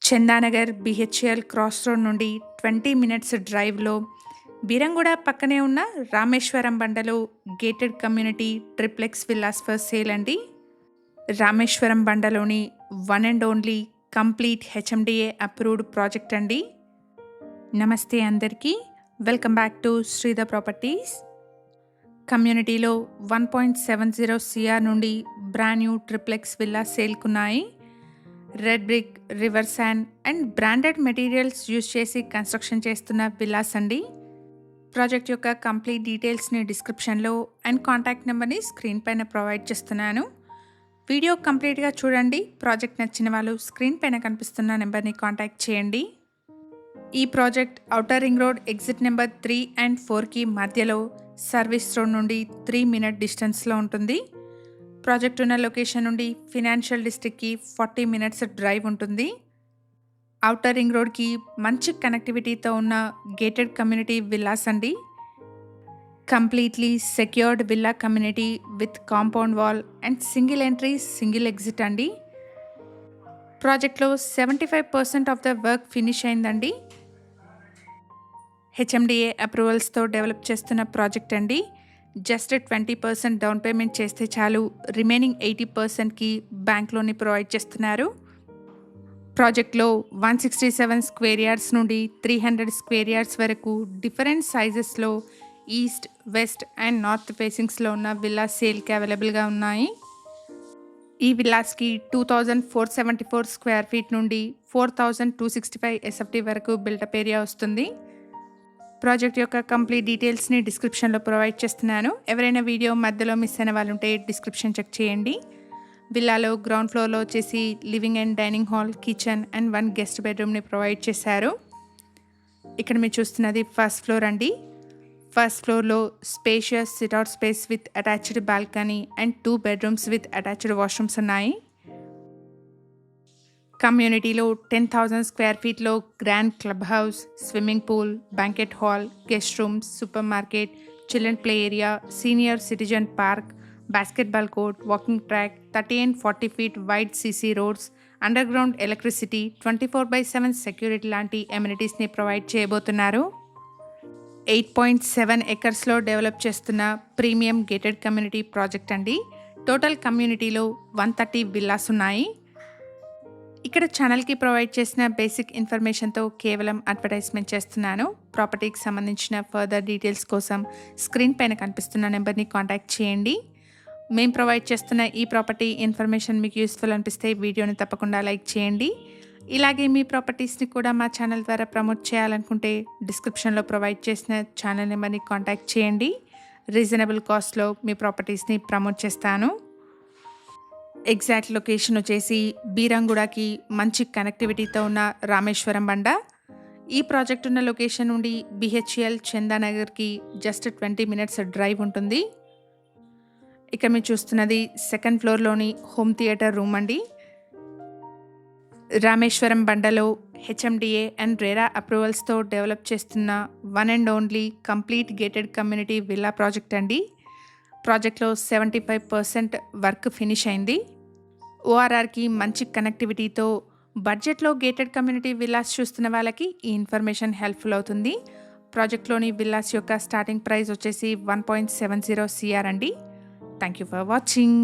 Chandanagar BHEL cross road నుండి 20 minutes డ్రైవ్లో బీరంగూడ పక్కనే ఉన్న రామేశ్వరం బండలో gated community triplex villas for sale అండి. రామేశ్వరం బండలోని one and only complete HMDA approved project అండి. నమస్తే అందరికీ, welcome back to Sridhar properties. కమ్యూనిటీలో 1.70 CR నుండి బ్రాండ్ న్యూ ట్రిప్లెక్స్ విల్లా సేల్కున్నాయి. Red brick, river sand and branded materials use చేసి కన్స్ట్రక్షన్ చేస్తున్న విల్లాస్ అండి. ప్రాజెక్ట్ యొక్క కంప్లీట్ డీటెయిల్స్ని డిస్క్రిప్షన్లో అండ్ కాంటాక్ట్ నెంబర్ని స్క్రీన్ పైన ప్రొవైడ్ చేస్తున్నాను. వీడియో కంప్లీట్గా చూడండి. ప్రాజెక్ట్ నచ్చిన వాళ్ళు స్క్రీన్ పైన కనిపిస్తున్న నెంబర్ని కాంటాక్ట్ చేయండి. ఈ project outer ring road exit number 3 and 4కి మధ్యలో సర్వీస్ రోడ్ నుండి 3 minute డిస్టెన్స్లో ఉంటుంది. ప్రాజెక్ట్ ఉన్న లొకేషన్ నుండి ఫినాన్షియల్ డిస్ట్రిక్ట్కి 40 minutes డ్రైవ్ ఉంటుంది. ఔటర్ రింగ్ రోడ్కి మంచి కనెక్టివిటీతో ఉన్న గేటెడ్ కమ్యూనిటీ విల్లాస్ అండి. Completely secured villa community with compound wall and single entry single exit అండి. ప్రాజెక్ట్లో 75% ఆఫ్ ద వర్క్ ఫినిష్ అయిందండి. హెచ్ఎండిఏ అప్రూవల్స్తో డెవలప్ చేస్తున్న ప్రాజెక్ట్ అండి. జస్ట్ 20% డౌన్ పేమెంట్ చేస్తే చాలు, రిమైనింగ్ 80%కి బ్యాంక్ లోన్ని ప్రొవైడ్ చేస్తున్నారు. ప్రాజెక్ట్లో 167 square yards నుండి 300 square yards వరకు డిఫరెంట్ సైజెస్లో ఈస్ట్, వెస్ట్ అండ్ నార్త్ ఫేసింగ్స్లో ఉన్న విల్లా సేల్కి అవైలబుల్గా ఉన్నాయి. ఈ విల్లాస్కి 2474 square feet నుండి 4265 SFT వరకు బిల్టప్ ఏరియా వస్తుంది. ప్రాజెక్ట్ యొక్క కంప్లీట్ డీటెయిల్స్ని డిస్క్రిప్షన్లో ప్రొవైడ్ చేస్తున్నాను. ఎవరైనా వీడియో మధ్యలో మిస్ అయిన వాళ్ళు ఉంటే డిస్క్రిప్షన్ చెక్ చేయండి. విల్లాలో గ్రౌండ్ ఫ్లోర్లో వచ్చేసి living and dining hall, kitchen and 1 guest bedroomని ప్రొవైడ్ చేశారు. ఇక్కడ మీరు చూస్తున్నది ఫస్ట్ ఫ్లోర్ అండి. ఫస్ట్ ఫ్లోర్లో spacious sit out space with attached balcony and 2 bedrooms with attached washrooms ఉన్నాయి. కమ్యూనిటీలో 10,000 square feetలో grand club house, swimming pool, banquet hall, guest rooms, super market, children play area, senior citizen park, basketball court, walking track, 30 and 40 feet wide CC roads, under ground electricity, 24/7 security లాంటి ఎమ్యూనిటీస్ని provide చేయబోతున్నారు. 8.7 acresలో develop చేస్తున్న premium gated community project అండి. Total కమ్యూనిటీలో 130 villas ఉన్నాయి. ఇక్కడ ఛానల్కి provide చేసిన basic ఇన్ఫర్మేషన్తో కేవలం అడ్వర్టైజ్మెంట్ చేస్తున్నాను. ప్రాపర్టీకి సంబంధించిన ఫర్దర్ డీటెయిల్స్ కోసం స్క్రీన్ పైన కనిపిస్తున్న నెంబర్ని కాంటాక్ట్ చేయండి. మేము ప్రొవైడ్ చేస్తున్న ఈ ప్రాపర్టీ ఇన్ఫర్మేషన్ మీకు యూస్ఫుల్ అనిపిస్తే వీడియోని తప్పకుండా లైక్ చేయండి. ఇలాగే మీ ప్రాపర్టీస్ని కూడా మా ఛానల్ ద్వారా ప్రమోట్ చేయాలనుకుంటే డిస్క్రిప్షన్లో ప్రొవైడ్ చేసిన ఛానల్ నెంబర్ని కాంటాక్ట్ చేయండి. రీజనబుల్ కాస్ట్లో మీ ప్రాపర్టీస్ని ప్రమోట్ చేస్తాను. ఎగ్జాక్ట్ లొకేషన్ వచ్చేసి బీరంగూడకి మంచి కనెక్టివిటీతో ఉన్న రామేశ్వరం బండ. ఈ ప్రాజెక్ట్ ఉన్న లొకేషన్ నుండి బిహెచ్ఎల్ చందానగర్కి జస్ట్ 20 minutes డ్రైవ్ ఉంటుంది. ఇక్కడ మీరు చూస్తున్నది సెకండ్ ఫ్లోర్లోని హోమ్ థియేటర్ రూమ్ అండి. రామేశ్వరం బండలో హెచ్ఎండిఏ అండ్ రేరా అప్రూవల్స్తో డెవలప్ చేస్తున్న one and only complete gated community villa project అండి. ప్రాజెక్ట్లో 75% వర్క్ ఫినిష్ అయింది. ఓఆర్ఆర్కి మంచి కనెక్టివిటీతో బడ్జెట్లో గేటెడ్ కమ్యూనిటీ విల్లాస్ చూస్తున్న వాళ్ళకి ఈ ఇన్ఫర్మేషన్ హెల్ప్ఫుల్ అవుతుంది. ప్రాజెక్ట్లోని విల్లాస్ యొక్క స్టార్టింగ్ ప్రైస్ వచ్చేసి 1.70 CR అండి. Thank you for watching.